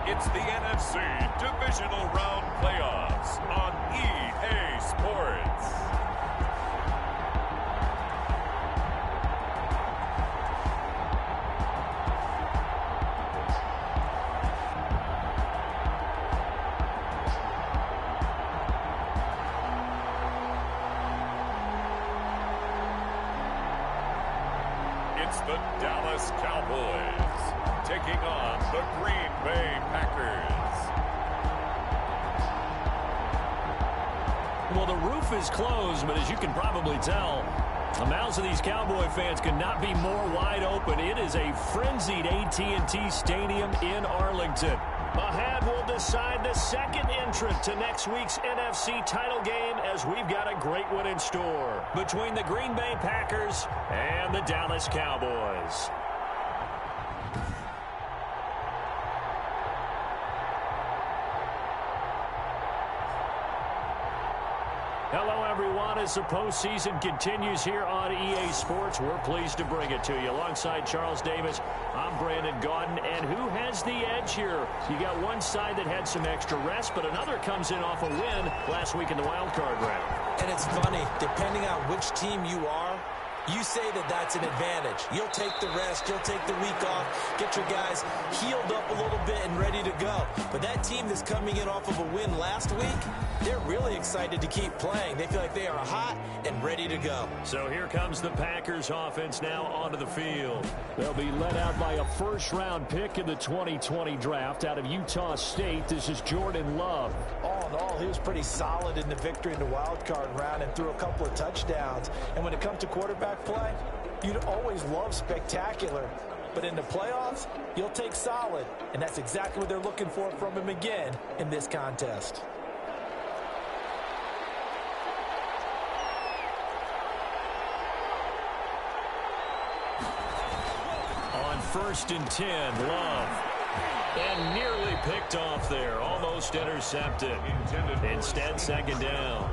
It's the NFC Divisional Round Playoffs on EA Sports. It's the Dallas Cowboys taking on the Green Bay Packers. Well, the roof is closed, but as you can probably tell, the mouths of these Cowboy fans could not be more wide open. It is a frenzied AT&T Stadium in Arlington. Ahead will decide the second entrant to next week's NFC title game, as we've got a great one in store between the Green Bay Packers and the Dallas Cowboys. Hello, everyone. As the postseason continues here on EA Sports, we're pleased to bring it to you. Alongside Charles Davis, I'm Brandon Gaudin. And who has the edge here? You got one side that had some extra rest, but another comes in off a win last week in the wild card round. And it's funny, depending on which team you are, you say that that's an advantage. You'll take the rest, you'll take the week off, get your guys healed up a little bit and ready to go. But that team that's coming in off of a win last week, they're really excited to keep playing. They feel like they are hot and ready to go. So here comes the Packers offense now onto the field. They'll be led out by a first-round pick in the 2020 draft out of Utah State. This is Jordan Love. All in all, he was pretty solid in the victory in the wild card round and threw a couple of touchdowns. And when it comes to quarterback play, you'd always love spectacular. But in the playoffs, you'll take solid. And that's exactly what they're looking for from him again in this contest. On 1st and 10, Love. And nearly picked off there. Almost intercepted. Instead, second down.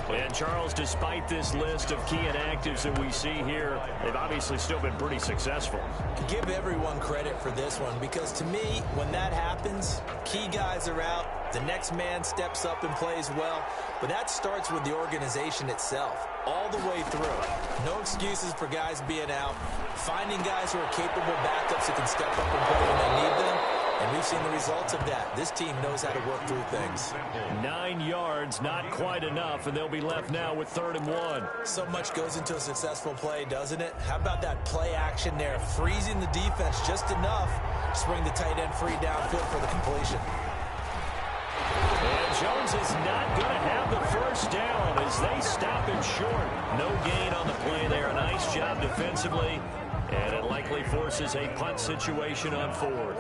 And Charles, despite this list of key inactives that we see here, they've obviously still been pretty successful. Give everyone credit for this one, because to me, when that happens, key guys are out, the next man steps up and plays well, but that starts with the organization itself, all the way through. No excuses for guys being out, finding guys who are capable backups who can step up and play when they need them. And we've seen the results of that. This team knows how to work through things. 9 yards, not quite enough, and they'll be left now with 3rd and 1. So much goes into a successful play, doesn't it? How about that play action there, freezing the defense just enough to swing the tight end free downfield for the completion. And Jones is not going to have the first down as they stop him short. No gain on the play there. A nice job defensively, and it likely forces a punt situation on 4th.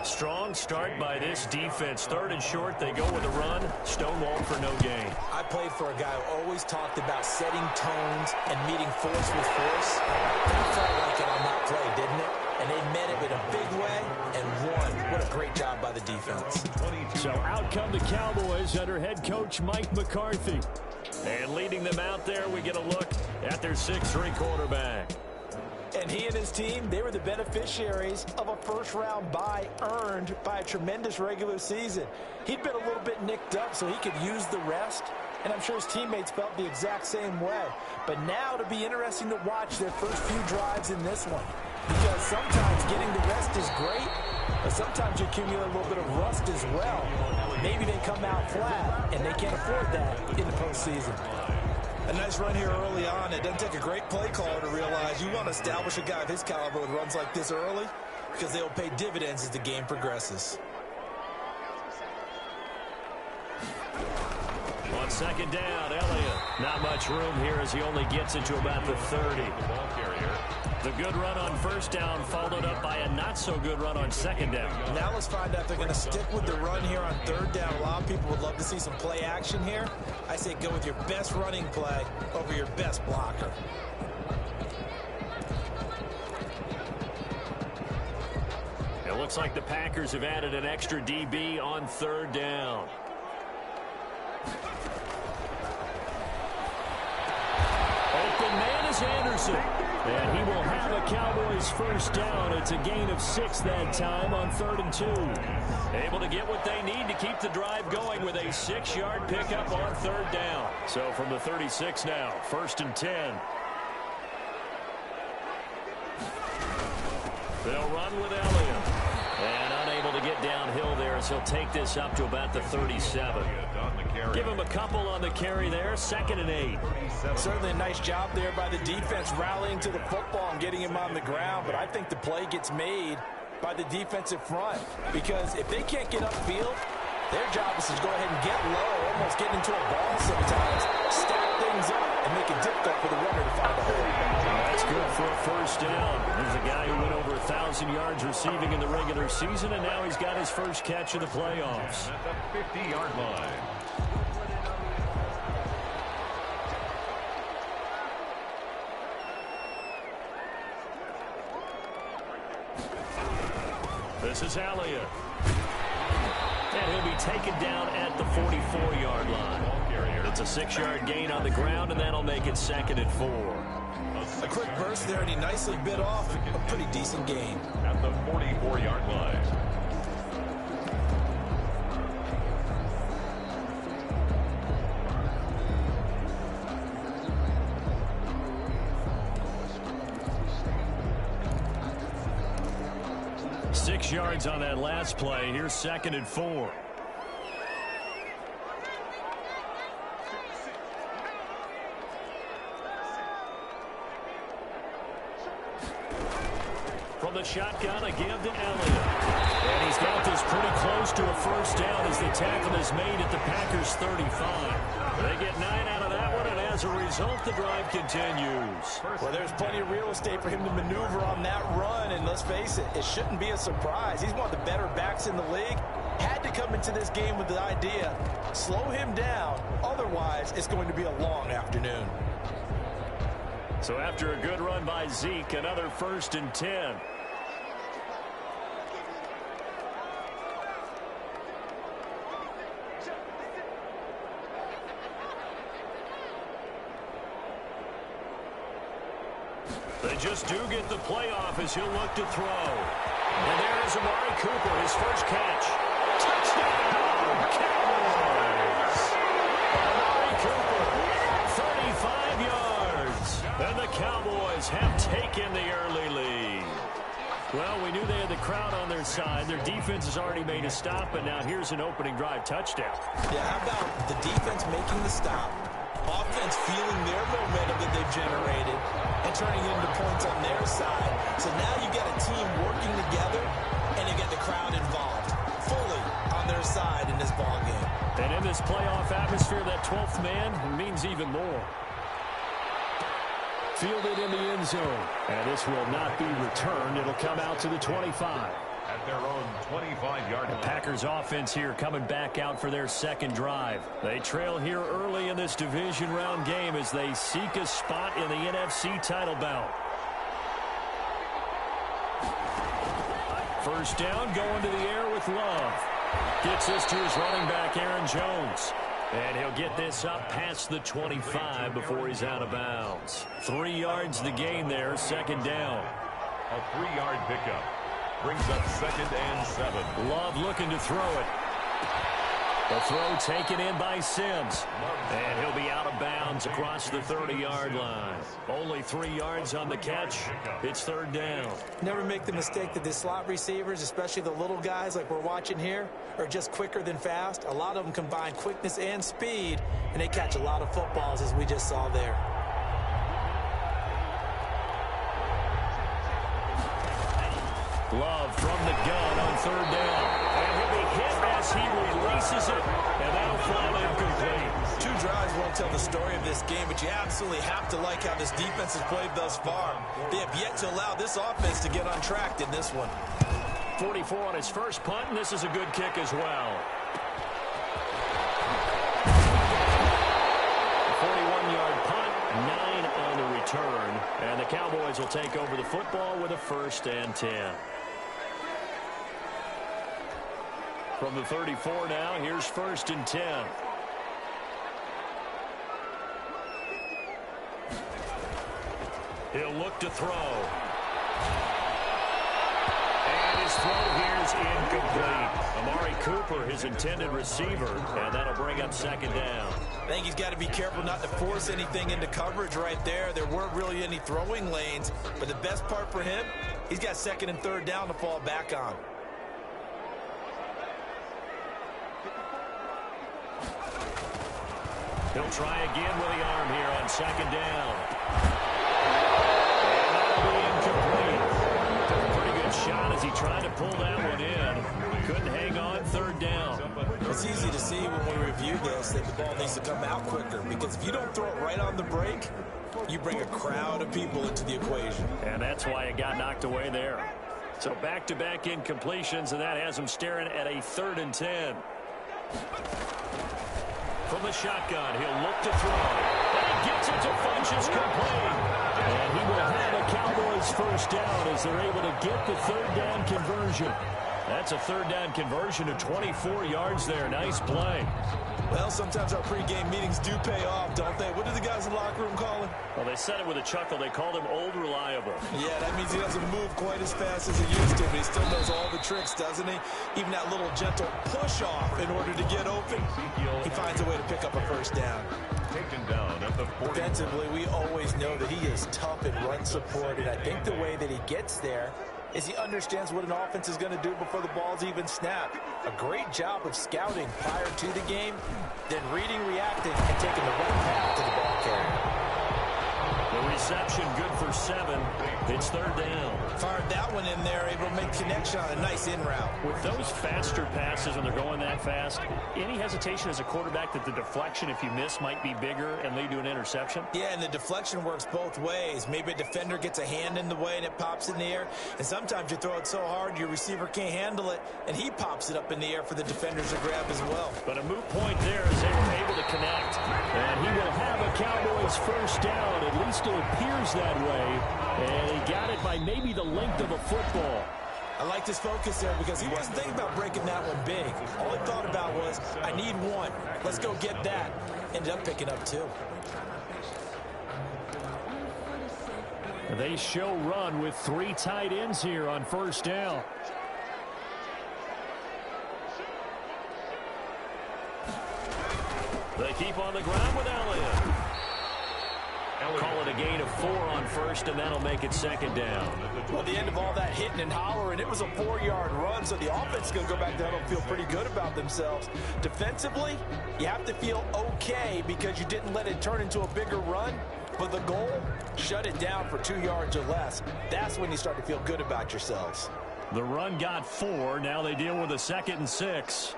Strong start by this defense. 3rd and short, they go with a run. Stonewalled for no gain. I played for a guy who always talked about setting tones and meeting force with force. That felt like it on that play, didn't it? And they met it in a big way and won. What a great job by the defense. So out come the Cowboys under head coach Mike McCarthy. And leading them out there, we get a look at their 6'3" quarterback. And he and his team, they were the beneficiaries of a first-round bye earned by a tremendous regular season. He'd been a little bit nicked up so he could use the rest, and I'm sure his teammates felt the exact same way. But now it'll be interesting to watch their first few drives in this one, because sometimes getting the rest is great, but sometimes you accumulate a little bit of rust as well. Maybe they come out flat, and they can't afford that in the postseason. A nice run here early on. It doesn't take a great play caller to realize you want to establish a guy of his caliber with runs like this early, because they'll pay dividends as the game progresses. On 2nd down, Elliott. Not much room here as he only gets it to about the 30. The good run on 1st down followed up by a not-so-good run on 2nd down. Now let's find out if they're going to stick with the run here on 3rd down. A lot of people would love to see some play action here. I say go with your best running play over your best blocker. It looks like the Packers have added an extra DB on 3rd down. Open man is Anderson. And he will have a Cowboys first down. It's a gain of 6 that time on 3rd and 2. Able to get what they need to keep the drive going with a 6-yard pickup on 3rd down. So from the 36 now, 1st and 10. They'll run with Elliott. And unable to get downhill there as he'll take this up to about the 37. Give him a couple on the carry there. 2nd and 8. Certainly a nice job there by the defense rallying to the football and getting him on the ground. But I think the play gets made by the defensive front. Because if they can't get upfield, their job is to go ahead and get low, almost get into a ball sometimes, stack things up, and make it difficult for the runner to find a hole. That's good for a first down. There's a guy who went over 1,000 yards receiving in the regular season, and now he's got his first catch in the playoffs. At the 50-yard line. This is Elliott. And he'll be taken down at the 44-yard line. It's a 6-yard gain on the ground, and that'll make it 2nd and 4. A quick burst there, and he nicely bit off a pretty decent gain. At the 44-yard line. Six yards on that last play. Here's 2nd and 4. From the shotgun, a give to Elliott. And he's got this pretty close to a first down as the tackle is made at the Packers' 35. They get 9 out of that one, and as a result, the drive continues. Well, there's plenty of real estate for him to maneuver on that run, and let's face it, it shouldn't be a surprise. He's one of the better backs in the league. Had to come into this game with the idea, slow him down, otherwise it's going to be a long afternoon. So after a good run by Zeke, another 1st and 10. They just do get the playoff as he'll look to throw. And there is Amari Cooper, his first catch. Touchdown, Cowboys! Amari Cooper, 35 yards. And the Cowboys have taken the early lead. Well, we knew they had the crowd on their side. Their defense has already made a stop, and now here's an opening drive touchdown. Yeah, how about the defense making the stop, offense feeling their momentum that they've generated, and turning it into points on their side. So now you got a team working together, and you get the crowd involved fully on their side in this ballgame. And in this playoff atmosphere, that 12th man means even more. Fielded in the end zone. And this will not be returned. It'll come out to the 25. At their own 25-yard line. The Packers offense here coming back out for their second drive. They trail here early in this division round game as they seek a spot in the NFC title bout. First down, going to the air with Love. Gets this to his running back, Aaron Jones. And he'll get this up past the 25 before he's out of bounds. 3 yards the gain there, 2nd down. A 3-yard pickup. Brings up 2nd and 7. Love looking to throw it. The throw taken in by Sims. And he'll be out of bounds across the 30-yard line. Only 3 yards on the catch. It's 3rd down. Never make the mistake that the slot receivers, especially the little guys like we're watching here, are just quicker than fast. A lot of them combine quickness and speed, and they catch a lot of footballs as we just saw there. Love from the gun on 3rd down. And he'll be hit as he releases it, and that'll fall incomplete. 2 drives won't tell the story of this game, but you absolutely have to like how this defense has played thus far. They have yet to allow this offense to get untracked in this one. 44 on his first punt, and this is a good kick as well. 41-yard punt, 9 on the return, and the Cowboys will take over the football with a 1st and 10. From the 34 now, here's 1st and 10. He'll look to throw. And his throw here is incomplete. Amari Cooper, his intended receiver, and that'll bring up second down. I think he's got to be careful not to force anything into coverage right there. There weren't really any throwing lanes, but the best part for him, he's got second and third down to fall back on. He'll try again with the arm here on second down. And that'll be incomplete. Took a pretty good shot as he tried to pull that one in. Couldn't hang on, third down. It's easy to see when we review this that the ball needs to come out quicker, because if you don't throw it right on the break, you bring a crowd of people into the equation. And that's why it got knocked away there. So back-to-back incompletions, and that has him staring at a 3rd and 10. From the shotgun, he'll look to throw. And he gets it to Funchess complete. And he will have a Cowboys first down as they're able to get the third down conversion. That's a third down conversion to 24 yards there. Nice play. Well, sometimes our pregame meetings do pay off, don't they? What do the guys in the locker room call him? Well, they said it with a chuckle. They called him Old Reliable. Yeah, that means he doesn't move quite as fast as he used to, but he still knows all the tricks, doesn't he? Even that little gentle push-off in order to get open, he finds a way to pick up a first down. Taken down at the 40. Defensively, we always know that he is tough in run support, and I think the way that he gets there is he understands what an offense is going to do before the ball's even snapped. A great job of scouting prior to the game, then reading, reacting, and taking the right path to the ball carrier. The reception good for 7. It's third down. Fired that one in there, able to make connection on a nice in route. With those faster passes when they're going that fast, any hesitation as a quarterback that the deflection, if you miss, might be bigger and lead to an interception? Yeah, and the deflection works both ways. Maybe a defender gets a hand in the way and it pops in the air. And sometimes you throw it so hard your receiver can't handle it, and he pops it up in the air for the defenders to grab as well. But a moot point there as they were able to connect. And he will have a Cowboys first down. At least it appears that way. And he got it by maybe the length of a football. I liked his focus there because he wasn't thinking about breaking that one big. All he thought about was, I need one. Let's go get that. Ended up picking up 2. They show run with 3 tight ends here on first down. They keep on the ground with Elliott. Call it a gain of 4 on first, and that'll make it second down. Well, at the end of all that hitting and hollering, it was a 4-yard run, so the offense is going to go back down and feel pretty good about themselves. Defensively, you have to feel okay because you didn't let it turn into a bigger run, but the goal, shut it down for 2 yards or less. That's when you start to feel good about yourselves. The run got 4. Now they deal with a 2nd and 6.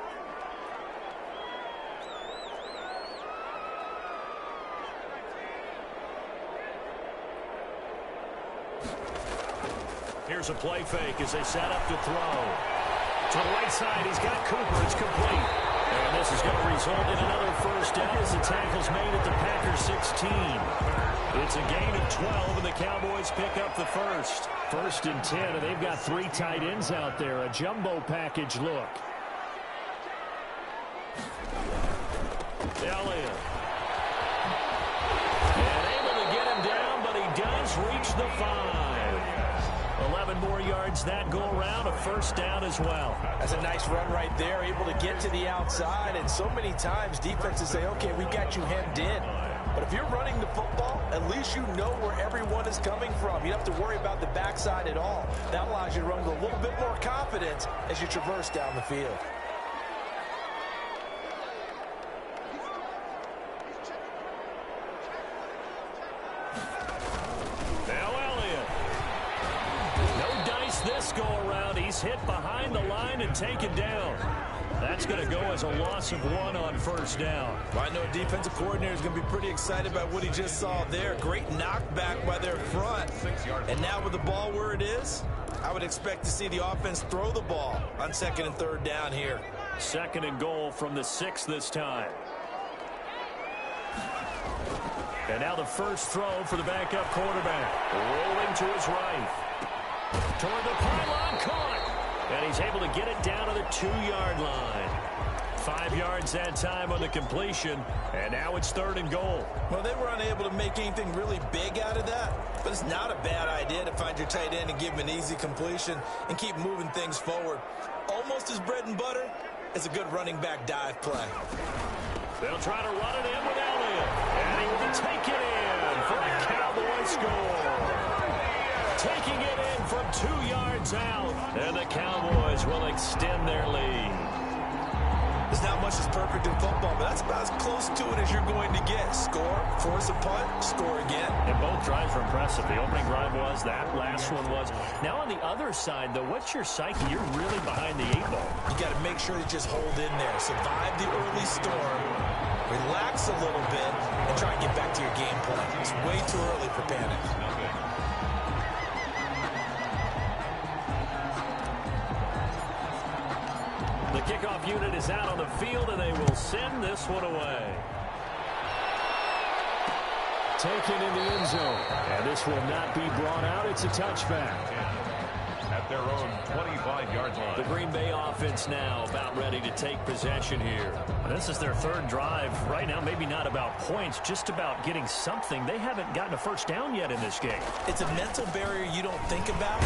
Here's a play fake as they set up to throw. To the right side, he's got Cooper. It's complete. And this is going to result in another first down as the tackle's made at the Packers 16. It's a gain of 12, and the Cowboys pick up the first. 1st and 10, and they've got 3 tight ends out there. A jumbo package look. Elliott. And able to get him down, but he does reach the 5. 11 more yards that go around, a first down as well. That's a nice run right there, able to get to the outside, and so many times defenses say, okay, we got you hemmed in. But if you're running the football, at least you know where everyone is coming from. You don't have to worry about the backside at all. That allows you to run with a little bit more confidence as you traverse down the field. This go around, he's hit behind the line and taken down. That's going to go as a loss of 1 on first down. Well, I know a defensive coordinator is going to be pretty excited about what he just saw there. Great knockback by their front. And now with the ball where it is, I would expect to see the offense throw the ball on 2nd and 3rd down here. 2nd and goal from the 6 this time. And now the first throw for the backup quarterback. Rolling to his right. Toward the pylon, caught. And he's able to get it down to the 2-yard line. 5 yards that time on the completion, and now it's 3rd and goal. Well, they were unable to make anything really big out of that, but it's not a bad idea to find your tight end and give him an easy completion and keep moving things forward. Almost as bread and butter as a good running back dive play. They'll try to run it in with Elliott, and he will take it in for a Cowboy score. Taking it in from 2 yards out, and the Cowboys will extend their lead. There's not much that's perfect in football, but that's about as close to it as you're going to get. Score, force a punt, score again. And both drives were impressive. The opening drive was, that last one was. Now on the other side, though, what's your psyche? You're really behind the 8 ball. You got to make sure to just hold in there. Survive the early storm, relax a little bit, and try and get back to your game plan. It's way too early for panic. The kickoff unit is out on the field, and they will send this one away. Taken in the end zone. And this will not be brought out. It's a touchback. At their own 25-yard line. The Green Bay offense now about ready to take possession here. This is their 3rd drive. Right now, maybe not about points, just about getting something. They haven't gotten a first down yet in this game. It's a mental barrier you don't think about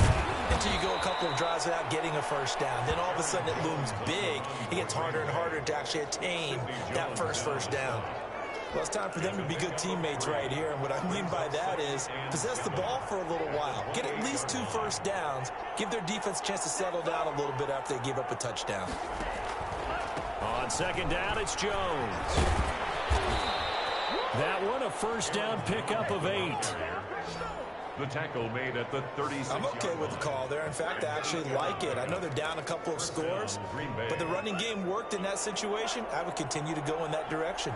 until you go a couple of drives without getting a first down. Then all of a sudden it looms big. It gets harder and harder to actually attain that first down. Well, it's time for them to be good teammates right here. And what I mean by that is possess the ball for a little while. Get at least 2 first downs. Give their defense a chance to settle down a little bit after they give up a touchdown. On 2nd down, it's Jones. That one, a first down pickup of 8. The tackle made at the 36. I'm okay with the call there. In fact, I actually like it. I know they're down a couple of scores, but the running game worked in that situation. I would continue to go in that direction.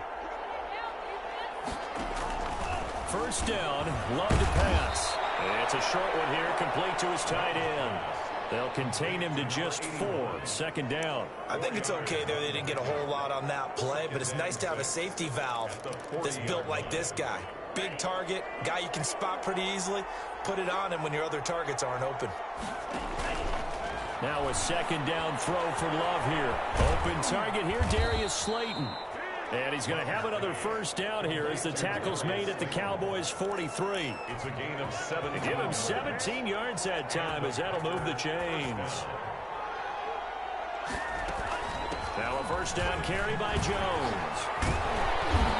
First down, Love to pass. It's a short one here, complete to his tight end. They'll contain him to just 4. 2nd down. I think it's okay there. They didn't get a whole lot on that play, but it's nice to have a safety valve that's built like this guy. Big target, guy you can spot pretty easily. Put it on him when your other targets aren't open. Now a 2nd down throw for Love here. Open target here, Darius Slayton. And he's going to have another first down here as the tackle's made at the Cowboys' 43. It's a gain of 7. Give him 17 yards that time as that'll move the chains. Now a first down carry by Jones.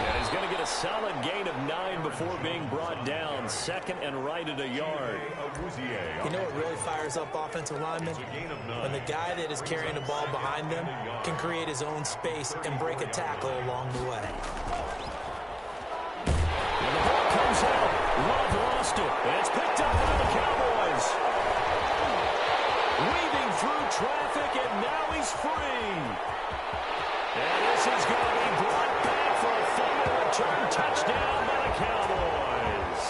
And he's going to get a solid gain of 9 before being brought down. 2nd and right at a yard. You know what really fires up offensive linemen? When the guy that is carrying the ball behind them can create his own space and break a tackle along the way. When the ball comes out, Love lost it. And it's picked up by the Cowboys. Weaving through traffic, and now he's free. And this is going to be brought back for a fumble return touchdown by the Cowboys.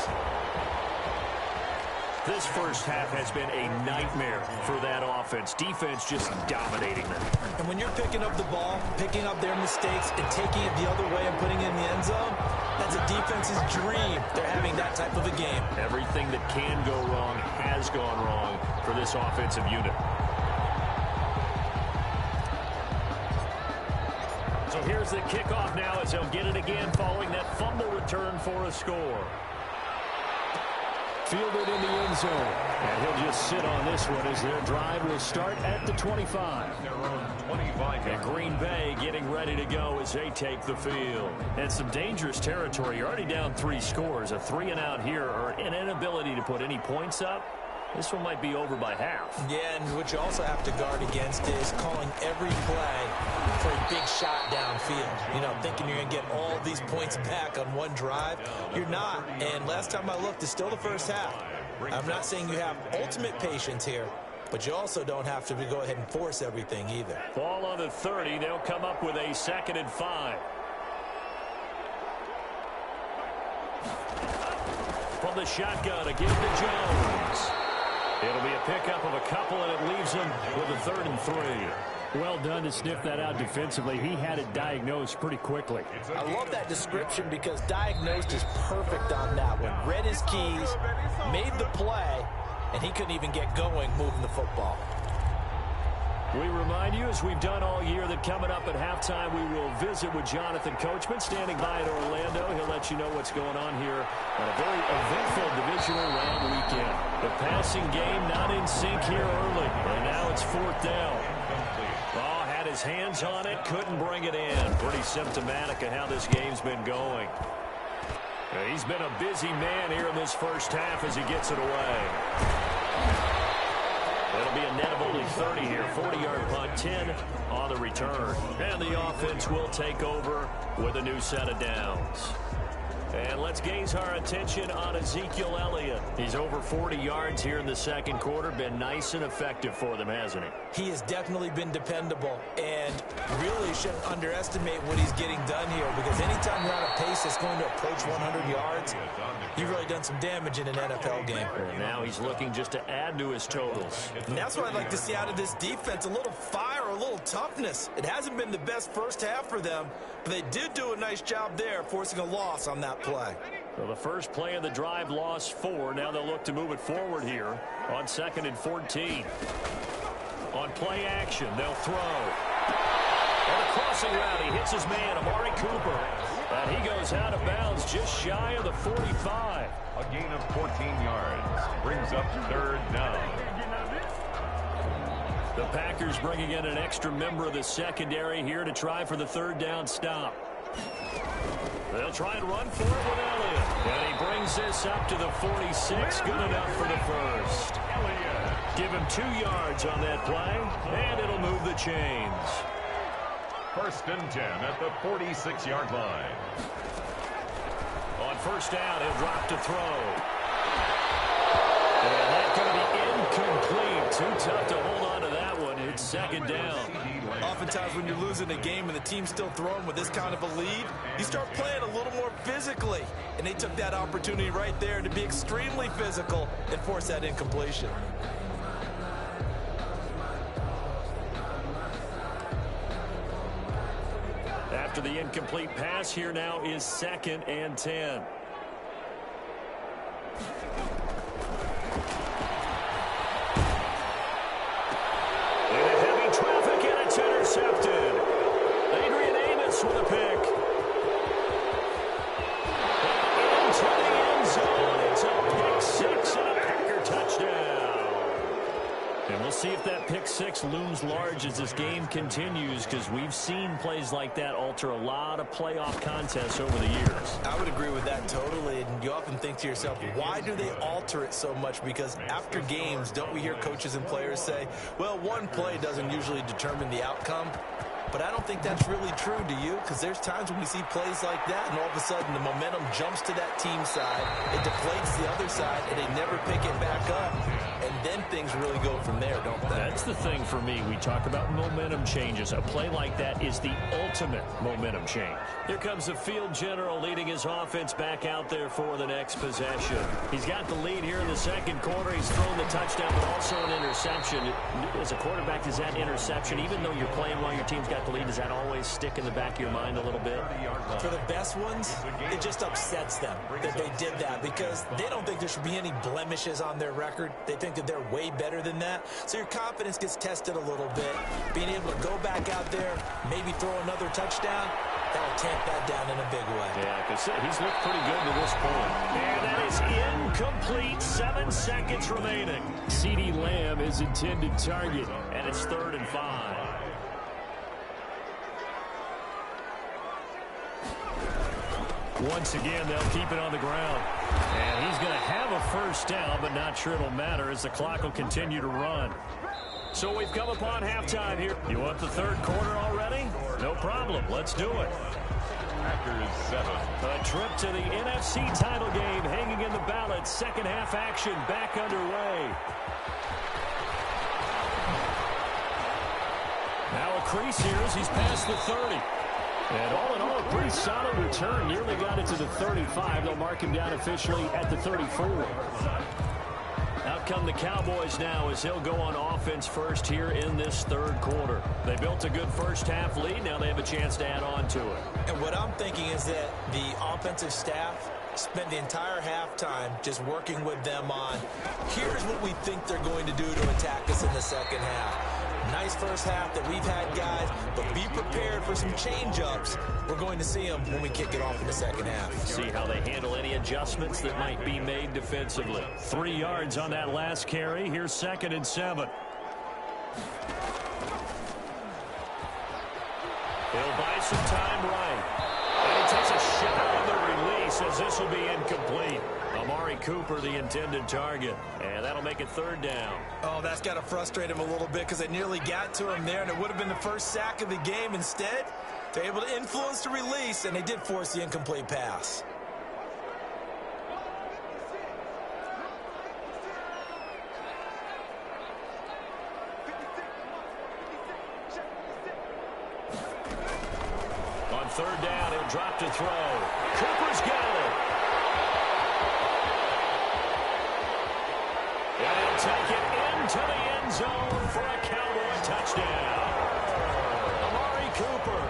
This first half has been a nightmare for that offense. Defense just dominating them. And when you're picking up the ball, picking up their mistakes, and taking it the other way and putting it in the end zone, that's a defense's dream. They're having that type of a game. Everything that can go wrong has gone wrong for this offensive unit. So here's the kickoff now as they'll get it again following that fumble return for a score. Fielded in the end zone. And he'll just sit on this one as their drive will start at the 25. Their own 25. And Green Bay getting ready to go as they take the field. And some dangerous territory. You're already down 3 scores. A 3-and-out here or an inability to put any points up. This one might be over by half. Yeah, and what you also have to guard against is calling every play for a big shot downfield. You know, thinking you're going to get all these points back on one drive. You're not. And last time I looked, it's still the first half. I'm not saying you have ultimate patience here, but you also don't have to go ahead and force everything either. Ball on the 30. They'll come up with a 2nd and 5. From the shotgun, a give to Jones. It'll be a pickup of a couple, and it leaves him with a 3rd and 3. Well done to sniff that out defensively. He had it diagnosed pretty quickly. I love that description because diagnosed is perfect on that one. Read his keys, made the play, and he couldn't even get going moving the football. We remind you, as we've done all year, that coming up at halftime, we will visit with Jonathan Coachman, standing by in Orlando. He'll let you know what's going on here on a very eventful divisional round weekend. The passing game not in sync here early, and now it's 4th down. Oh, had his hands on it, couldn't bring it in. Pretty symptomatic of how this game's been going. He's been a busy man here in this first half as he gets it away. It'll be a net of only 30 here. 40-yard punt, 10 on the return. And the offense will take over with a new set of downs. And let's gaze our attention on Ezekiel Elliott. He's over 40 yards here in the second quarter. Been nice and effective for them, hasn't he? He has definitely been dependable, and really shouldn't underestimate what he's getting done here, because anytime you're on a pace that's going to approach 100 yards, you've really done some damage in an NFL game. And now he's looking just to add to his totals. And that's what I'd like to see out of this defense, a little fire, a little toughness. It hasn't been the best first half for them, but they did do a nice job there, forcing a loss on that play. So the first play of the drive lost 4. Now they'll look to move it forward here on 2nd and 14. On play action, they'll throw. On a crossing route, he hits his man, Amari Cooper. And he goes out of bounds just shy of the 45. A gain of 14 yards brings up 3rd down. The Packers bringing in an extra member of the secondary here to try for the 3rd down stop. They'll try and run for it with Elliott. And he brings this up to the 46. Good enough for the first. Give him 2 yards on that play, and it'll move the chains. 1st and 10 at the 46-yard line. On 1st down, he'll drop to throw. And that's going to be incomplete. Too tough to hold on to that one. It's 2nd down. Oftentimes when you're losing a game and the team's still throwing with this kind of a lead, you start playing a little more physically. And they took that opportunity right there to be extremely physical and force that incompletion. After the incomplete pass, here now is 2nd and 10. Intercepted. Adrian Amos with a pick. Into the end zone. It's a pick 6 and a Packer touchdown. And we'll see if that pick 6 looms large as this game continues, because we've seen plays like that alter a lot of playoff contests over the years. I would agree with that totally, and you often think to yourself, why do they alter it so much? Because after games, don't we hear coaches and players say, well, one play doesn't usually determine the outcome? But I don't think that's really true, do you? Because there's times when we see plays like that, and all of a sudden the momentum jumps to that team side, it deflates the other side, and they never pick it back up. And then things really go from there, don't they? That's the thing for me. We talk about momentum changes. A play like that is the ultimate momentum change. Here comes the field general leading his offense back out there for the next possession. He's got the lead here in the second quarter. He's thrown the touchdown, but also an interception. As a quarterback, is that interception, even though you're playing while your team's got the lead, does that always stick in the back of your mind a little bit? For the best ones, it just upsets them that they did that, because they don't think there should be any blemishes on their record. They think that they're way better than that. So your confidence gets tested a little bit. Being able to go back out there, maybe throw another touchdown, that'll tamp that down in a big way. Yeah, because he's looked pretty good to this point. And that is incomplete. 7 seconds remaining. CeeDee Lamb is intended target, and it's 3rd and 5. Once again, they'll keep it on the ground. And he's going to have a first down, but not sure it'll matter as the clock will continue to run. So we've come upon halftime here. You want the 3rd quarter already? No problem. Let's do it. Packers 7. A trip to the NFC title game hanging in the balance. Second half action back underway. Now a crease here as he's past the 30. And all in all, a pretty solid return. Nearly got it to the 35. They'll mark him down officially at the 34. Out come the Cowboys now as he'll go on offense first here in this 3rd quarter. They built a good first half lead. Now they have a chance to add on to it. And what I'm thinking is that the offensive staff spent the entire halftime just working with them on, here's what we think they're going to do to attack us in the second half. Nice first half that we've had, guys, but be prepared for some change-ups. We're going to see them when we kick it off in the second half. See how they handle any adjustments that might be made defensively. 3 yards on that last carry. Here's 2nd and 7. He'll buy some time right. And he takes a shot on the release as this will be incomplete. Amari Cooper, the intended target. And that'll make it 3rd down. Oh, that's got to frustrate him a little bit because they nearly got to him there, and it would have been the first sack of the game. Instead, they're able to influence the release, and they did force the incomplete pass. On 3rd down, he'll drop to throw. Cooper's got it. And he'll take it into the end zone for a Cowboy touchdown. Amari Cooper,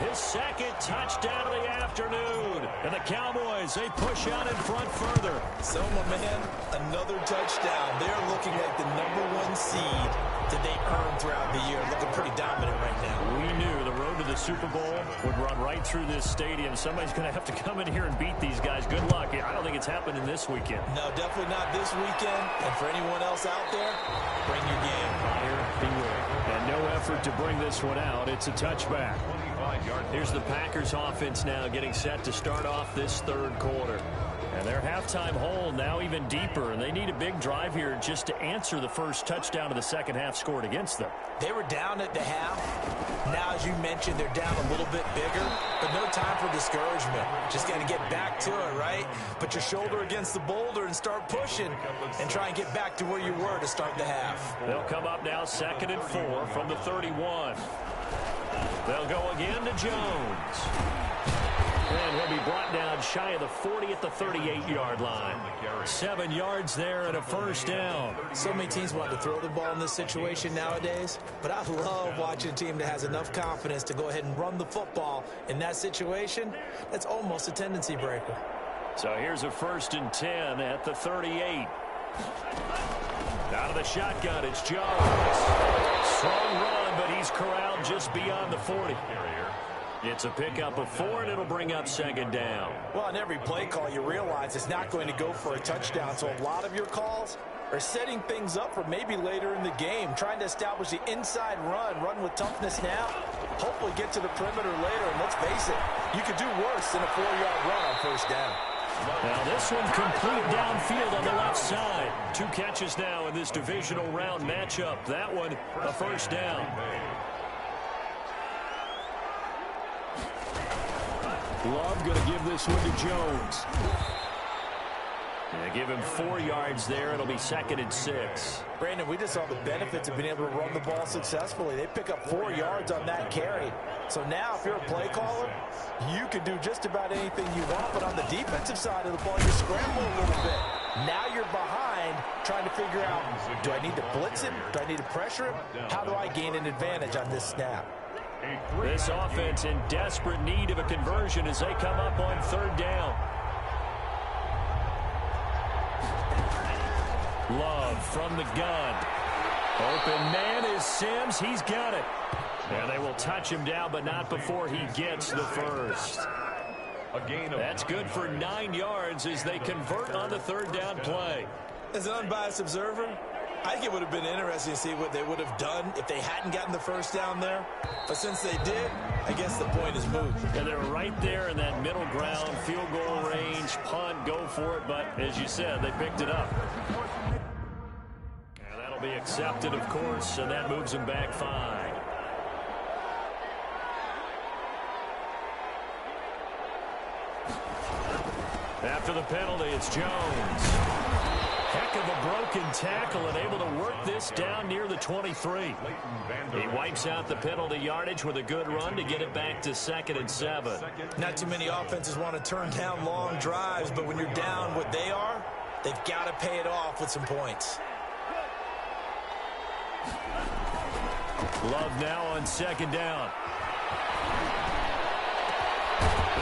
his 2nd touchdown of the afternoon. And the Cowboys, they push out in front further. So, my man, another touchdown. They're looking like the #1 seed that they earned throughout the year. Looking pretty dominant right now. We knew the road to the Super Bowl would run right through this stadium. Somebody's going to have to come in here and beat these guys. Good luck. I don't think it's happening this weekend. No, definitely not this weekend. And for anyone else out there, bring your game. Buyer beware. And no effort to bring this one out. It's a touchback. Here's the Packers offense now getting set to start off this 3rd quarter. And their halftime hole now even deeper, and they need a big drive here just to answer the first touchdown of the second half scored against them. They were down at the half. Now, as you mentioned, they're down a little bit bigger, but no time for discouragement. Just got to get back to it, right? Put your shoulder against the boulder and start pushing and try and get back to where you were to start the half. They'll come up now 2nd and 4 from the 31. They'll go again to Jones. And he'll be brought down shy of the 40 at the 38-yard line. 7 yards there and a 1st down. So many teams want to throw the ball in this situation nowadays, but I love watching a team that has enough confidence to go ahead and run the football. In that situation, that's almost a tendency breaker. So here's a 1st and 10 at the 38. Out of the shotgun, it's Jones. Strong run, but he's corralled just beyond the 40. It's a pickup of 4, and it'll bring up 2nd down. Well, on every play call, you realize it's not going to go for a touchdown. So a lot of your calls are setting things up for maybe later in the game, trying to establish the inside run with toughness now, hopefully get to the perimeter later. And let's face it, you could do worse than a 4-yard run on 1st down. Now this one complete downfield on the left side. 2 catches now in this divisional round matchup. That one a 1st down. Love going to give this one to Jones. And they give him 4 yards there. It'll be 2nd and 6. Brandon, we just saw the benefits of being able to run the ball successfully. They pick up 4 yards on that carry. So now if you're a play caller, you can do just about anything you want. But on the defensive side of the ball, you scramble a little bit. Now you're behind trying to figure out, do I need to blitz him? Do I need to pressure him? How do I gain an advantage on this snap? This offense in desperate need of a conversion as they come up on 3rd down. Love from the gun. Open man is Sims. He's got it. And they will touch him down, but not before he gets the 1st. That's good for 9 yards as they convert on the 3rd down play. As an unbiased observer, I think it would have been interesting to see what they would have done if they hadn't gotten the 1st down there. But since they did, I guess the point is moved. And they're right there in that middle ground, field goal range, punt, go for it. But as you said, they picked it up. And that'll be accepted, of course, and that moves them back 5. After the penalty, it's Jones. Heck of a broken tackle and able to work this down near the 23. He wipes out the penalty yardage with a good run to get it back to 2nd and 7. Not too many offenses want to turn down long drives, but when you're down what they are, they've got to pay it off with some points. Love now on 2nd down.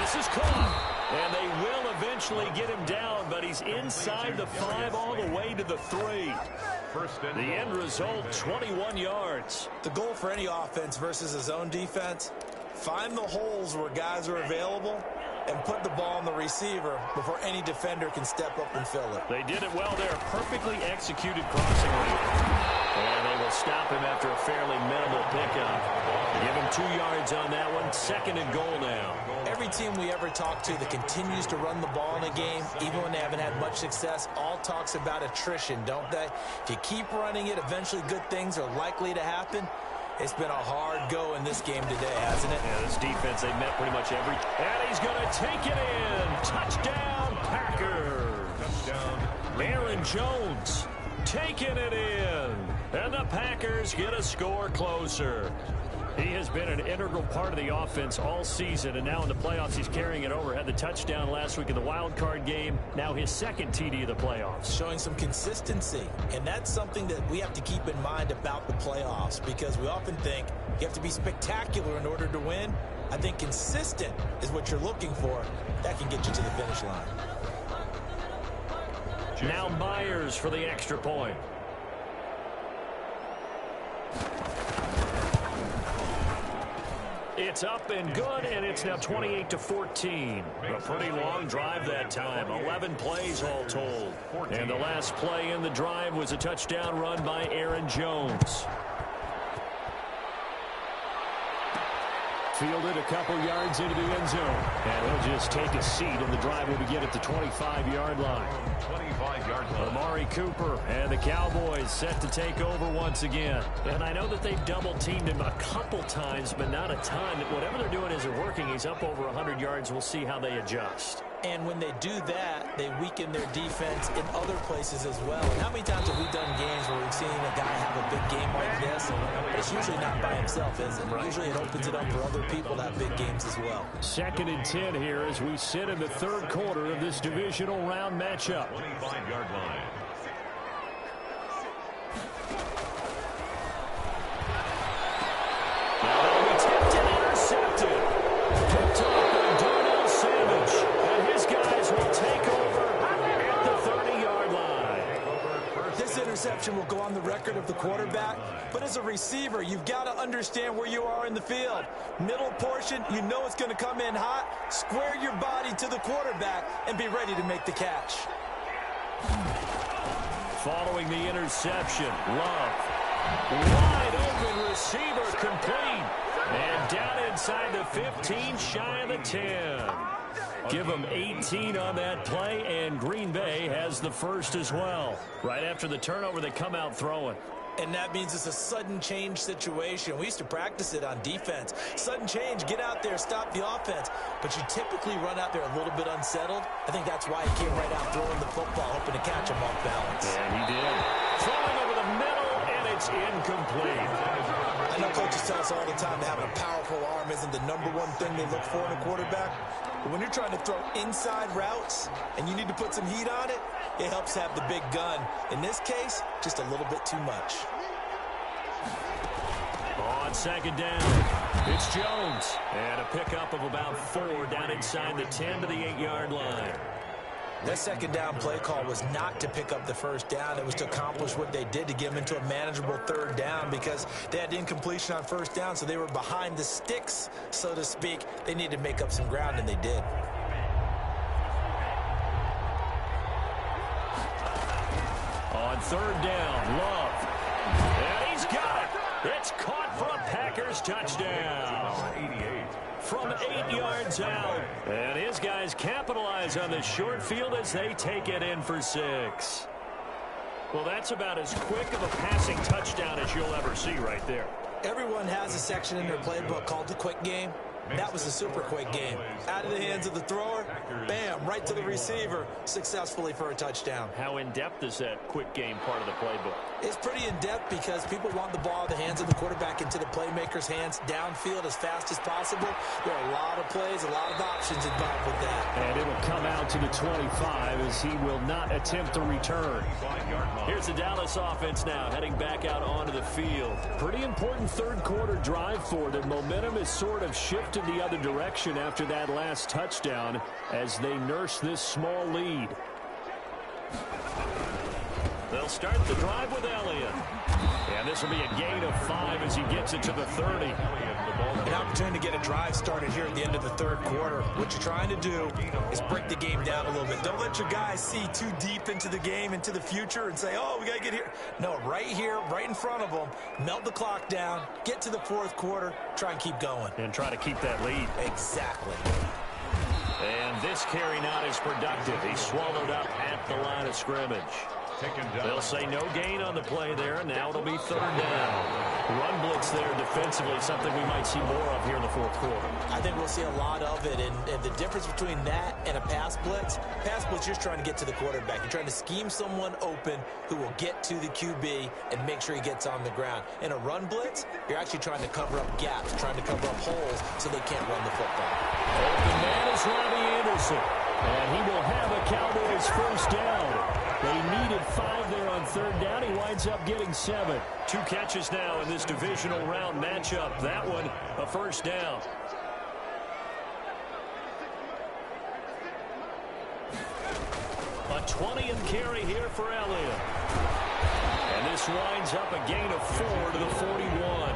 This is caught. And they will eventually get him down, but he's inside the 5 all the way to the 3. The end result, 21 yards. The goal for any offense versus a zone defense, find the holes where guys are available and put the ball on the receiver before any defender can step up and fill it. They did it well there. Perfectly executed crossing route. And they will stop him after a fairly minimal pickup. Give him 2 yards on that one. 2nd and goal now. Every team we ever talk to that continues to run the ball in a game, even when they haven't had much success, all talks about attrition, don't they? If you keep running it, eventually good things are likely to happen. It's been a hard go in this game today, hasn't it? Yeah, this defense, they met pretty much every... And he's going to take it in. Touchdown, Packers. Touchdown, Aaron Jones taking it in. And the Packers get a score closer. He has been an integral part of the offense all season, and now in the playoffs he's carrying it over. Had the touchdown last week in the wild card game. Now his 2nd TD of the playoffs. Showing some consistency, and that's something that we have to keep in mind about the playoffs, because we often think you have to be spectacular in order to win. I think consistent is what you're looking for. That can get you to the finish line. Now Myers for the extra point. It's up and good, and it's now 28-14. A pretty long drive that time. 11 plays all told. And the last play in the drive was a touchdown run by Aaron Jones. Fielded a couple yards into the end zone. And he'll just take a seat, and the drive will begin at the 25-yard line. 25-yard line. Amari Cooper and the Cowboys set to take over once again. And I know that they've double-teamed him a couple times, but not a ton. Whatever they're doing isn't working. He's up over 100 yards. We'll see how they adjust. And when they do that, they weaken their defense in other places as well. And how many times have we done games where we've seen a guy have a big game like this? But it's usually not by himself, is it? Usually it opens it up for other people to have big games as well. 2nd and 10 here as we sit in the 3rd quarter of this divisional round matchup. 25-yard line. Now that'll be tipped and intercepted. Picked up by Darnell Savage. And his guys will take over at the 30-yard line. This interception will go on the record of the quarterback, but as a receiver, you've got to understand where you are in the field. Middle portion, you know it's going to come in hot. Square your body to the quarterback and be ready to make the catch. Following the interception, Love. Wide open receiver complete. And down inside the 15, shy of the 10. Give them 18 on that play, and Green Bay has the first as well. Right after the turnover, they come out throwing. And that means it's a sudden change situation. We used to practice it on defense. Sudden change, get out there, stop the offense. But you typically run out there a little bit unsettled. I think that's why he came right out throwing the football, hoping to catch him off balance. And he did. Throwing over the middle, and it's incomplete. I know coaches tell us all the time that having a powerful arm isn't the #1 thing they look for in a quarterback. But when you're trying to throw inside routes and you need to put some heat on it, it helps have the big gun. In this case, just a little bit too much. On 2nd down, it's Jones. And a pickup of about 4 down inside the 10 to the 8-yard line. That 2nd down play call was not to pick up the 1st down. It was to accomplish what they did to get them into a manageable 3rd down, because they had incompletion on 1st down, so they were behind the sticks, so to speak. They needed to make up some ground, and they did. On 3rd down, Love. And he's got it. It's caught for a Packers touchdown. From 8 yards out. And his guys capitalize on the short field as they take it in for 6. Well, that's about as quick of a passing touchdown as you'll ever see right there. Everyone has a section in their playbook called the quick game. That was a super quick game. Out of the hands of the thrower, bam, right to the receiver, successfully for a touchdown. How in-depth is that quick game part of the playbook? It's pretty in-depth because people want the ball in the hands of the quarterback into the playmaker's hands downfield as fast as possible. There are a lot of plays, a lot of options involved with that. And it'll come out to the 25 as he will not attempt to return. Here's the Dallas offense now heading back out onto the field. Pretty important 3rd quarter drive for them. Momentum is sort of shifted the other direction after that last touchdown as they nurse this small lead. They'll start the drive with Elliott. And this will be a gain of 5 as he gets it to the 30. An opportunity to get a drive started here at the end of the third quarter. What you're trying to do is break the game down a little bit. Don't let your guys see too deep into the game, into the future, and say, oh, we got to get here. No, right here, right in front of them, melt the clock down, get to the fourth quarter, try and keep going. And try to keep that lead. Exactly. And this carry not as productive. He's swallowed up at the line of scrimmage. They'll say no gain on the play there, and now it'll be third down. Run blitz there defensively, something we might see more of here in the fourth quarter. I think we'll see a lot of it, and the difference between that and a pass blitz, you're just trying to get to the quarterback. You're trying to scheme someone open who will get to the QB and make sure he gets on the ground. In a run blitz, you're actually trying to cover up gaps, trying to cover up holes so they can't run the football. Open man is Robbie Anderson, and he will have a Cowboys first down. They needed 5 there on third down. He winds up getting 7. 2 catches now in this divisional round matchup. That one, a first down. A 20th carry here for Elliott. And this winds up a gain of 4 to the 41.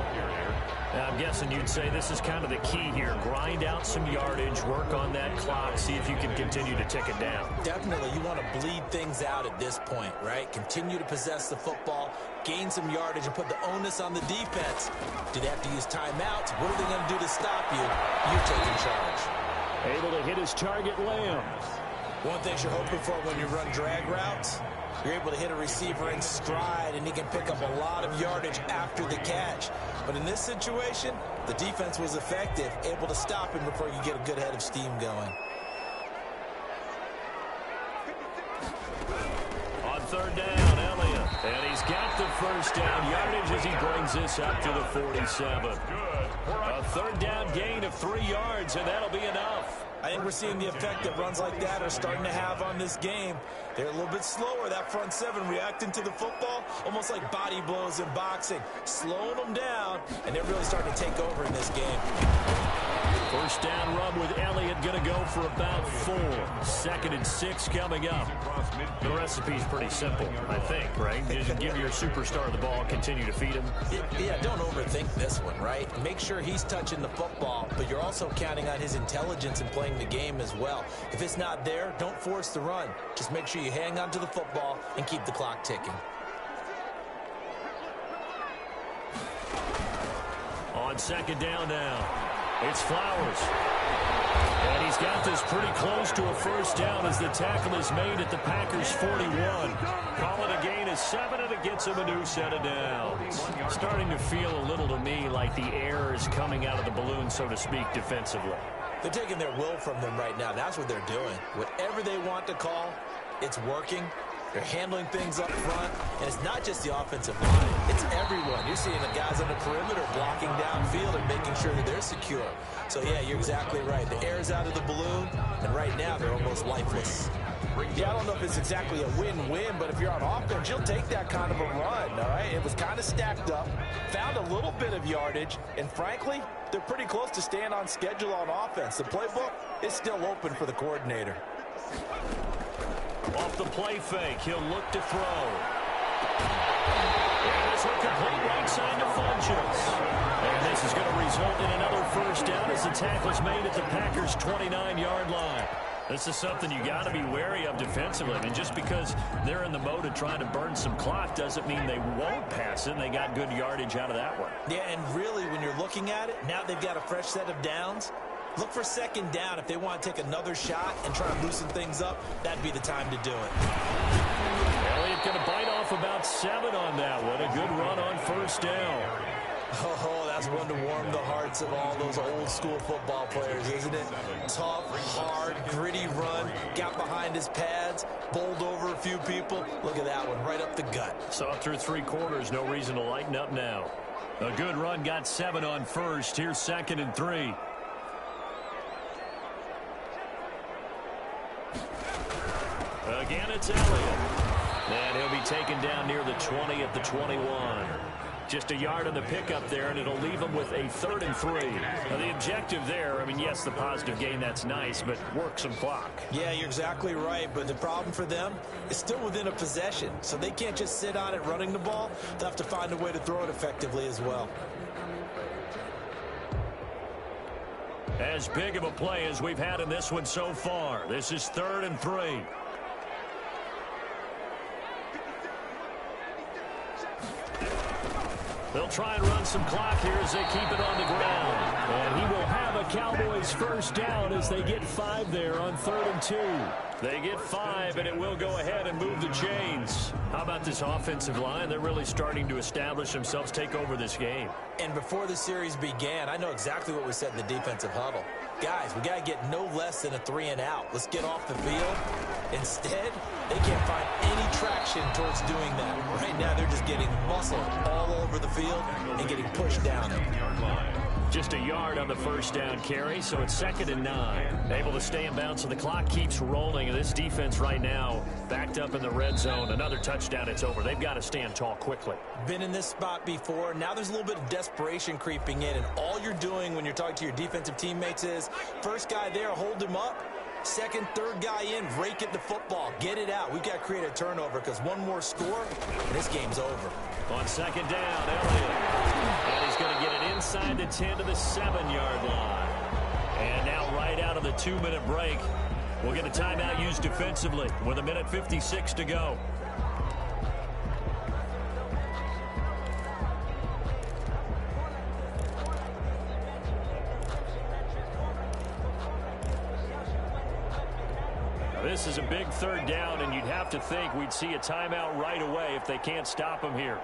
Now, I'm guessing you'd say this is kind of the key here. Grind out some yardage, work on that clock, see if you can continue to tick it down. Definitely, you want to bleed things out at this point, right? Continue to possess the football, gain some yardage, and put the onus on the defense. Do they have to use timeouts? What are they going to do to stop you? You're taking charge. Able to hit his target, Lamb. One thing you're hoping for when you run drag routes, you're able to hit a receiver in stride, and he can pick up a lot of yardage after the catch. But in this situation, the defense was effective, able to stop him before you get a good head of steam going. On third down, Elliott. And he's got the first down yardage as he brings this up to the 47. A third down gain of 3 yards, and that'll be enough. I think we're seeing the effect that runs like that are starting to have on this game. They're a little bit slower, that front 7 reacting to the football, almost like body blows in boxing, slowing them down, and they're really starting to take over in this game. First down run with Elliott going to go for about 4. 2nd and 6 coming up. The recipe's pretty simple, I think, right? Just give your superstar the ball, continue to feed him. Yeah, don't overthink this one, right? Make sure he's touching the football, but you're also counting on his intelligence in playing the game as well. If it's not there, don't force the run. Just make sure you hang on to the football and keep the clock ticking. On second down now. It's Flowers. And he's got this pretty close to a first down as the tackle is made at the Packers' 41. Call it a gain of 7, and it gets him a new set of downs. Starting to feel a little to me like the air is coming out of the balloon, so to speak, defensively. They're taking their will from them right now. That's what they're doing. Whatever they want to call, it's working. They're handling things up front, and it's not just the offensive line. It's everyone. You're seeing the guys on the perimeter blocking downfield and making sure that they're secure. So, yeah, you're exactly right. The air's out of the balloon, and right now they're almost lifeless. Yeah, I don't know if it's exactly a win-win, but if you're on offense, you'll take that kind of a run, all right? It was kind of stacked up, found a little bit of yardage, and frankly, they're pretty close to staying on schedule on offense. The playbook is still open for the coordinator. Off the play fake, he'll look to throw. And this will complete right side to Funchess. And this is going to result in another first down as the tackle's made at the Packers' 29-yard line. This is something you got to be wary of defensively. I mean, just because they're in the mode of trying to burn some clock doesn't mean they won't pass it, and they got good yardage out of that one. Yeah, and really, when you're looking at it, now they've got a fresh set of downs. Look for second down. If they want to take another shot and try to loosen things up, that'd be the time to do it. Elliott going to bite off about 7 on that one. A good run on first down. Oh, that's one to warm the hearts of all those old-school football players, isn't it? Tough, hard, gritty run, got behind his pads, bowled over a few people. Look at that one, right up the gut. Saw through 3 quarters, no reason to lighten up now. A good run, got 7 on first. Here's 2nd and 3. Again, it's Elliott. And he'll be taken down near the 20 at the 21. Just a yard on the pickup there, and it'll leave them with a 3rd and 3. Now, the objective there, I mean, yes, the positive gain, that's nice, but work some clock. Yeah, you're exactly right, but the problem for them is still within a possession, so they can't just sit on it running the ball. They'll have to find a way to throw it effectively as well. As big of a play as we've had in this one so far. This is 3rd and 3. They'll try and run some clock here as they keep it on the ground. And he will have a Cowboys first down as they get 5 there on 3rd and 2. They get 5, and it will go ahead and move the chains. How about this offensive line? They're really starting to establish themselves, take over this game. And before the series began, I know exactly what we said in the defensive huddle. Guys, we got to get no less than a 3-and-out. Let's get off the field. Instead, they can't find any traction towards doing that. Right now, they're just getting muscled all over the field and getting pushed down it. Just a yard on the first down carry, so it's 2nd and 9. Able to stay in bounds, so the clock keeps rolling. And this defense right now backed up in the red zone. Another touchdown, it's over. They've got to stand tall quickly. Been in this spot before. Now there's a little bit of desperation creeping in, and all you're doing when you're talking to your defensive teammates is, first guy there, hold him up. Second, third guy in, rake at the football. Get it out. We've got to create a turnover because one more score, and this game's over. On 2nd down, Elliott. And he's going to get it inside the 10 to the 7-yard line. And now right out of the 2-minute break, we'll get a timeout used defensively with 1:56 to go. This is a big 3rd down, and you'd have to think we'd see a timeout right away if they can't stop him here.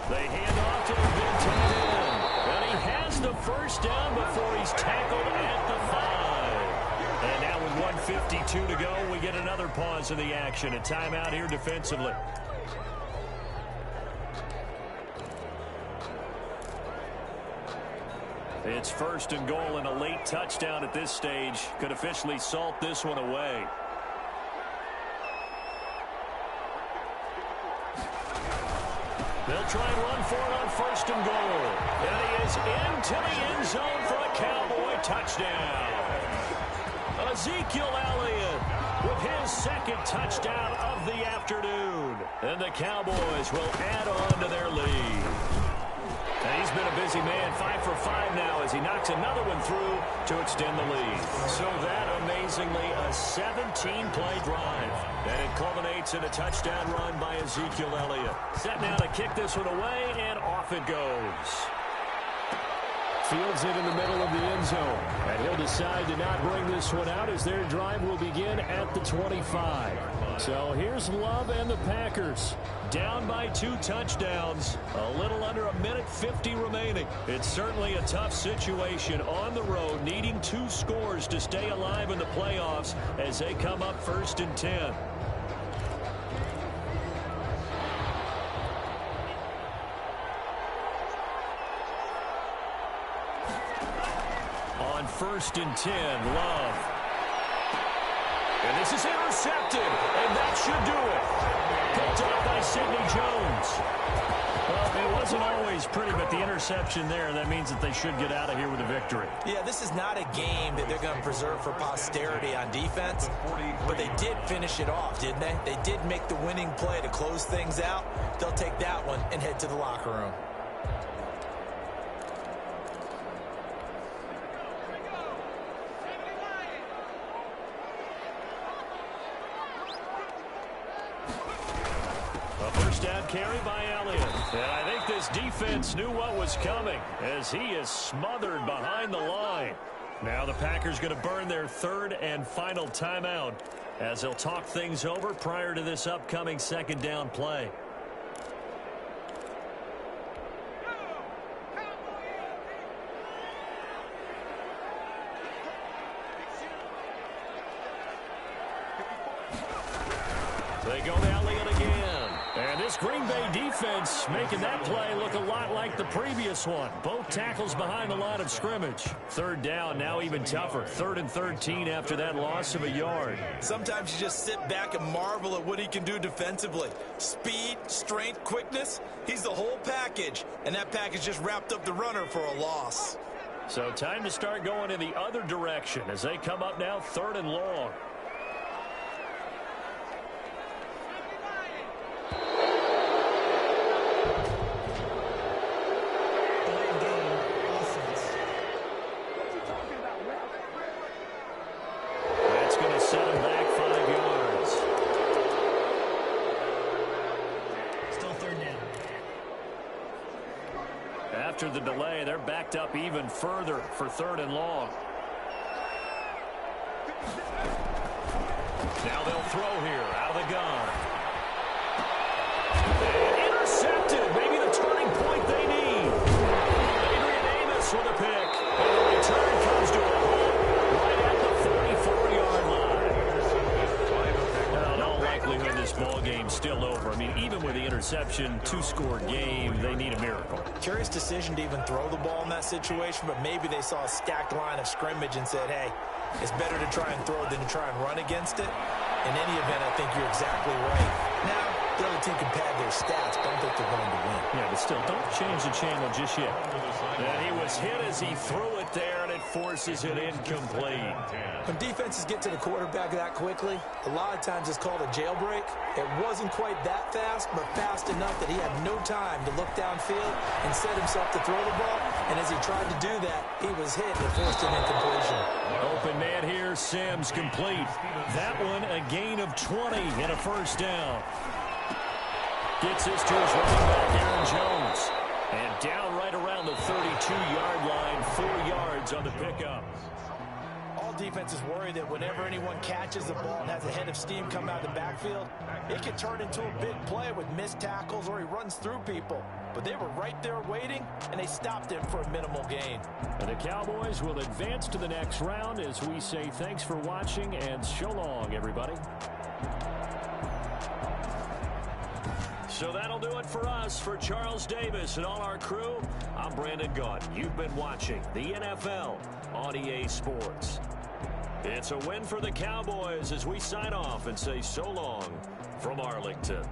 They hand off to the big tight end, and he has the first down before he's tackled at the 5. And now with 1:52 to go, we get another pause in the action. A timeout here defensively. It's 1st and goal, and a late touchdown at this stage could officially salt this one away. They'll try and run for it on 1st and goal. And he is into the end zone for a Cowboy touchdown. Ezekiel Elliott with his 2nd touchdown of the afternoon. And the Cowboys will add on to their lead. And he's been a busy man, 5 for 5 now as he knocks another one through to extend the lead. So that, amazingly, a 17-play drive. And it culminates in a touchdown run by Ezekiel Elliott. Set now to kick this one away, and off it goes. Fields it in the middle of the end zone. And he'll decide to not bring this one out as their drive will begin at the 25. So here's Love and the Packers. Down by 2 touchdowns. A little under 1:50 remaining. It's certainly a tough situation on the road, needing 2 scores to stay alive in the playoffs as they come up 1st and 10. On 1st and 10, Love. And this is intercepted, and that should do it. Picked up by Sidney Jones. Well, it wasn't always pretty, but the interception there, that means that they should get out of here with a victory. Yeah, this is not a game that they're going to preserve for posterity on defense, but they did finish it off, didn't they? They did make the winning play to close things out. They'll take that one and head to the locker room. Down carry by Elliott. And I think this defense knew what was coming as he is smothered behind the line. Now the Packers going to burn their 3rd and final timeout as they'll talk things over prior to this upcoming 2nd down play. They go to Elliott again. And this Green Bay defense making that play look a lot like the previous one. Both tackles behind the line of scrimmage. Third down, now even tougher. 3rd and 13 after that loss of a yard. Sometimes you just sit back and marvel at what he can do defensively. Speed, strength, quickness, he's the whole package. And that package just wrapped up the runner for a loss. So time to start going in the other direction as they come up now 3rd and long. That's going to set him back 5 yards. Still 3rd down. After the delay, they're backed up even further for 3rd and long. Now they'll throw here out of the gun. And intercepted. Maybe the turning point they need. Adrian Amos with a pick. And the return comes to a halt right at the 44-yard line. In all likelihood, this ball game's still over. I mean, even with the interception, 2-score game, they need a miracle. Curious decision to even throw the ball in that situation, but maybe they saw a stacked line of scrimmage and said, hey, it's better to try and throw than to try and run against it. In any event, I think you're exactly right. Now, the other team can pad their stats, but I don't think they're going to win. Yeah, but still, don't change the channel just yet. And he was hit as he threw it there, and it forces it incomplete. When defenses get to the quarterback that quickly, a lot of times it's called a jailbreak. It wasn't quite that fast, but fast enough that he had no time to look downfield and set himself to throw the ball. And as he tried to do that, he was hit and forced an incompletion. Open man here, Sims complete. That one a gain of 20 and a 1st down. Gets this to his running back, Aaron Jones. And down right around the 32-yard line, 4 yards on the pickup. All defenses worry that whenever anyone catches the ball and has a head of steam come out of the backfield, it can turn into a big play with missed tackles or he runs through people. But they were right there waiting, and they stopped him for a minimal gain. And the Cowboys will advance to the next round as we say thanks for watching and so long, everybody. So that'll do it for us. For Charles Davis and all our crew, I'm Brandon Gaudin. You've been watching the NFL on EA Sports. It's a win for the Cowboys as we sign off and say so long from Arlington.